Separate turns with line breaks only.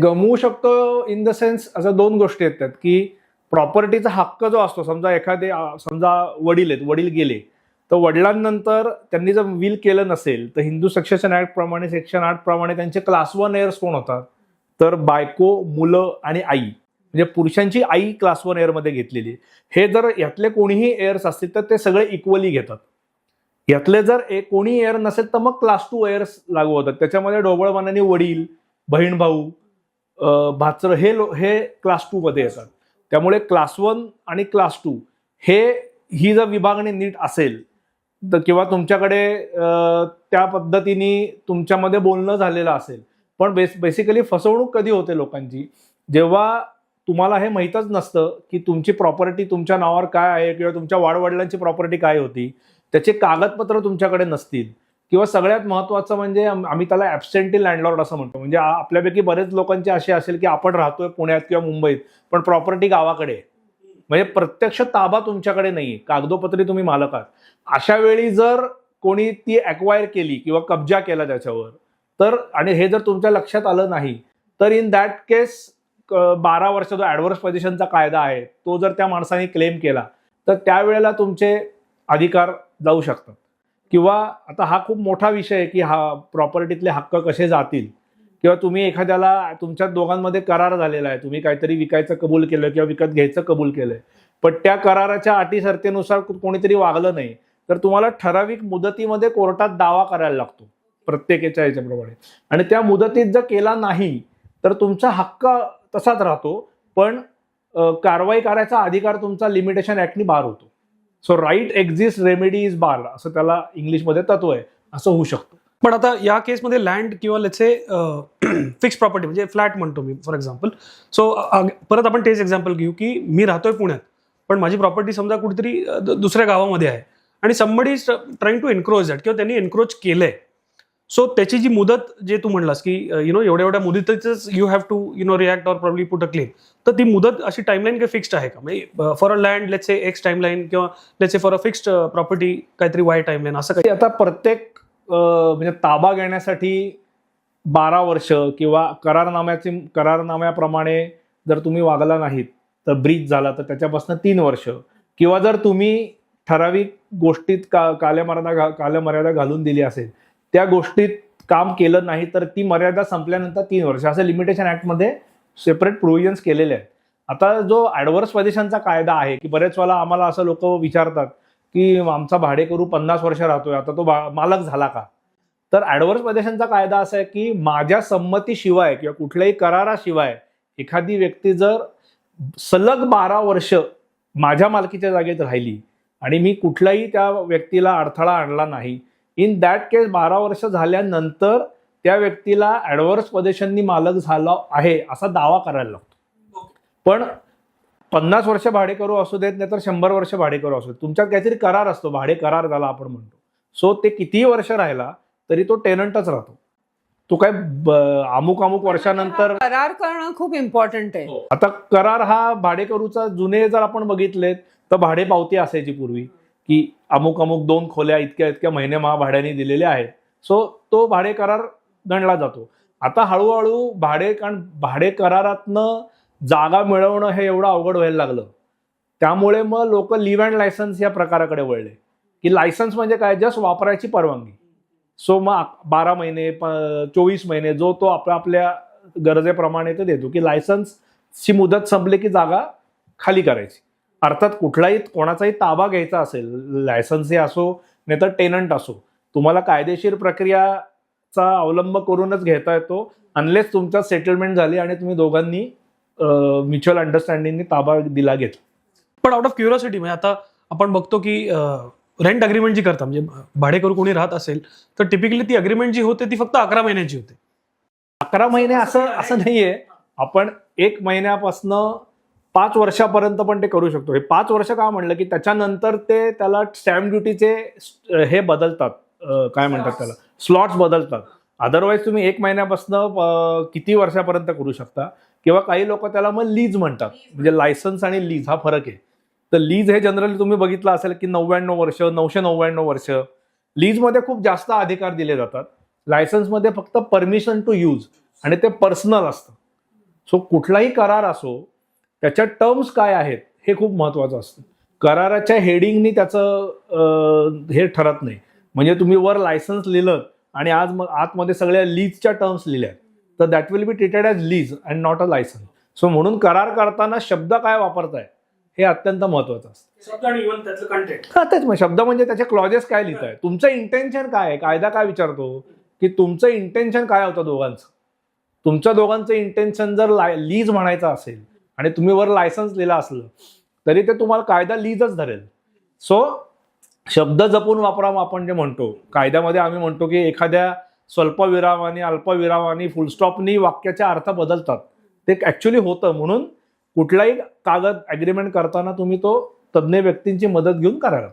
गमवू शकतो in the sense असं दोन गोष्टी येतात की प्रॉपर्टीचा हक्क जो असतो, समजा वडील आहेत, वडील गेले तर वडिलांनंतर त्यांनी जर विल केलं नसेल तर हिंदू सक्सेशन ऍक्ट प्रमाणे सेक्शन 8 प्रमाणे त्यांचे क्लास 1 एअर्स कोण होतात, तर बायको, मुलं आणि आई, म्हणजे पुरुषांची आई क्लास 1 एअर मध्ये घेतलेली. हे जर यातले कोणीही एअर्स असतील तर ते सगळे इक्वली घेतात. यातले जर कोणी एअर नसेल तर मग क्लास 2 एअर्स लागू होतात. त्याच्यामध्ये ढोबळमानाने वडील, बहीण भाऊ, भाचर हे क्लास 2 मध्ये येतात. त्यामुळे क्लास 1 आणि क्लास 2 ही जर विभागणी नीट असेल तर किंवा तुमच्याकडे त्या पद्धतीने तुमच्यामध्ये बोलणं झालेलं असेल. पण बेसिकली फसवणूक कधी होते लोकांची, जेव्हा तुम्हाला हे माहीतच नसतं की तुमची प्रॉपर्टी तुमच्या नावावर काय आहे किंवा तुमच्या वाडवडिलांची प्रॉपर्टी काय होती, त्याचे कागदपत्र तुमच्याकडे नसतील, किंवा सगळ्यात महत्त्वाचं म्हणजे आम्ही त्याला ॲब्सेंटी लँडलॉर्ड असं म्हणतो. म्हणजे आपल्यापैकी बरेच लोकांचे असे असेल की आपण राहतोय पुण्यात किंवा मुंबईत पण प्रॉपर्टी गावाकडे आहे, म्हणजे प्रत्यक्ष ताबा तुमच्याकडे नाहीये, कागदोपत्री तुम्ही मालक आहात. अशा वेळी जर कोणी ती ॲक्वायर केली किंवा कब्जा केला त्याच्यावर, तर आणि हे जर तुमच्या लक्षात आलं नाही तर इन दॅट केस 12 वर्ष जो ॲडव्हर्स पोझिशनचा कायदा आहे तो जर त्या माणसाने क्लेम केला तर त्यावेळेला तुमचे अधिकार जाऊ शकतात. किंवा आता हा खूप मोठा विषय आहे की हा प्रॉपर्टीतले हक्क कसे जातील, किंवा तुम्ही एखाद्याला, तुमच्या दोघांमध्ये करार झालेला आहे, तुम्ही काहीतरी विकायचं कबूल केलं किंवा विकत घ्यायचं कबूल केलंय, पण त्या कराराच्या अटी शर्तीनुसार कोणीतरी वागलं नाही तर तुम्हाला ठराविक मुदतीमध्ये कोर्टात दावा करायला लागतो प्रत्येकाच्या ह्याच्याप्रमाणे. आणि त्या मुदतीत जर केला नाही तर तुमचा हक्क तसाच राहतो, पण कारवाई करायचा अधिकार तुमचा लिमिटेशन ऍक्टनी बार होतो. So right exist, remedy is bar, असं त्याला इंग्लिशमध्ये तत्व आहे. असं होऊ शकतं.
पण आता या केसमध्ये लँड किंवा लेट्स से फिक्स प्रॉपर्टी म्हणजे फ्लॅट म्हणतो मी फॉर एक्झाम्पल. सो परत आपण तेच एक्झाम्पल घेऊ की मी राहतोय पुण्यात पण माझी प्रॉपर्टी समजा कुठेतरी दुसऱ्या गावामध्ये आहे आणि somebody is trying to encroach that किंवा त्यांनी एन्क्रोच केलंय. सो त्याची जी मुदत जे तू म्हणलास की एवढ्या मुदतीतच you have to react or probably put a claim, तर ती मुदत अशी टाइमलाईन काही फिक्स्ड आहे का? म्हणजे for a land let's say x timeline किंवा let's say for a fixed property काहीतरी वाय टाइमलाईन असं काही?
आता प्रत्येक म्हणजे ताबा घेण्यासाठी 12 वर्ष किंवा करारनाम्याप्रमाणे जर तुम्ही वागला नाहीत तर ब्रीच झाला तर त्याच्यापासून 3 वर्ष, किंवा जर तुम्ही ठराविक गोष्टीत कालमर्यादा घालून दिली असेल, त्या गोष्टीत काम केलं नाही तर ती मर्यादा संपल्यानंतर 3 वर्ष, असं लिमिटेशन ऍक्टमध्ये सेपरेट प्रोव्हिजन्स केलेले आहेत. आता जो ऍडव्हर्स पोझिशनचा कायदा आहे की बरेच वेळा आम्हाला असं लोक विचारतात की आमचा भाडेकरू 50 वर्ष राहतोय, आता तो मालक झाला का? तर ऍडव्हर्स पोझिशनचा कायदा असा आहे की माझ्या संमतीशिवाय किंवा कुठल्याही कराराशिवाय एखादी व्यक्ती जर सलग 12 वर्ष माझ्या मालकीच्या जागेत राहिली आणि मी कुठल्याही त्या व्यक्तीला अडथळा आणला नाही, इन दॅट केस 12 वर्ष झाल्यानंतर त्या व्यक्तीला ऍडव्हर्स पोझिशननी मालक झाला आहे असा दावा करायला लागतो. पण 50 वर्ष भाडेकरू असू देत नाही तर 100 वर्ष भाडेकरू असू देत, तुमच्यात काहीतरी करार असतो, भाडे करार त्याला आपण म्हणतो. सो ते कितीही वर्ष राहिला तरी तो टेनंटच राहतो. तो काय अमुक वर्षानंतर
करार करणं खूप इम्पॉर्टंट आहे.
आता करार हा भाडेकरूचा जुने जर आपण बघितलेत तर भाडे पावती असायची पूर्वी की अमुक 2 खोल्या इतक्या महिने भाड्याने दिलेले आहेत. सो तो भाडे करार गणला जातो. आता हळूहळू भाडे करारातनं जागा मिळवणं हे एवढं अवघड व्हायला लागलं, त्यामुळे मग लोक लिव्ह अँड लायसन्स या प्रकाराकडे वळले की लायसन्स म्हणजे काय, जस्ट वापरायची परवानगी. सो मग 12 महिने 24 महिने जो तो आपल्या गरजेप्रमाणे ते देतो की लायसन्सची मुदत संपली की जागा खाली करायची. अर्थात कोणाचाही ताबा घ्यायचा असेल, लायसन्स हे असो नाही तर टेनंट असो, तुम्हाला कायदेशीर प्रक्रियाचा अवलंब करूनच घेता येतो अनलेस तुमचा सेटलमेंट झाली आणि तुम्ही दोघांनी म्युच्युअल अंडरस्टँडिंगने ताबा दिला घेतला.
पण आउट ऑफ क्युरिओसिटी म्हणजे आता आपण बघतो की रेंट अग्रीमेंट जी करता म्हणजे भाडेकरू कोणी राहत असेल तर टिपिकली ती अग्रीमेंट जी होते ती फक्त 11 महिन्याची होते.
11 महिने असं नाहीये, आपण 1 महिन्यापासून 5 वर्षापर्यंत पण ते करू शकतो. हे 5 वर्ष का म्हणलं की त्याच्यानंतर त्याला स्टॅम्प ड्युटीचे हे बदलतात, काय म्हणतात त्याला, स्लॉट्स बदलतात. अदरवाईज तुम्ही 1 महिन्यापासून किती वर्षापर्यंत करू शकता. किंवा काही लोक त्याला मग लीज म्हणतात, म्हणजे लायसन्स आणि लीज हा फरक आहे. तर लीज हे जनरली तुम्ही बघितलं असेल की 99 वर्ष, 999 वर्ष. लीजमध्ये खूप जास्त अधिकार दिले जातात, लायसन्समध्ये फक्त परमिशन टू यूज आणि ते पर्सनल असतं. सो कुठलाही करार असो त्याच्या टर्म्स काय आहेत हे खूप महत्वाचं असतं. कराराच्या हेडिंगनी त्याचं हे ठरत नाही. म्हणजे तुम्ही वर लायसन्स लिहिलं आणि आज आतमध्ये सगळ्या लीजच्या टर्म्स लिहिल्या तर that will be treated as lease and not a licence. So म्हणून करार करताना शब्द काय वापरताय हे अत्यंत महत्वाचं असतं.
शब्द आणि इव्हन त्याचं कंटेंट.
हा तेच मग शब्द म्हणजे त्याचे क्लॉजेस काय लिहिताय, तुमचं इंटेन्शन काय आहे. कायदा काय विचारतो की तुमचं इंटेन्शन काय होतं दोघांचं. तुमच्या दोघांचं इंटेन्शन जर लीज म्हणायचं असेल आणि तुम्ही वर लायसन्स लिहिला असलं तरी ते तुम्हाला कायदा लीजच धरेल. सो शब्द जपून वापरा. आपण जे म्हणतो कायद्यामध्ये आम्ही म्हणतो की एखाद्या स्वल्पविरामाने अल्पविरामाने फुलस्टॉपनी वाक्याचे अर्थ बदलतात. ते ऍक्च्युली होतं. म्हणून कुठलाही कागद ऍग्रीमेंट करताना तुम्ही तो तज्ज्ञ व्यक्तींची मदत घेऊन करायला.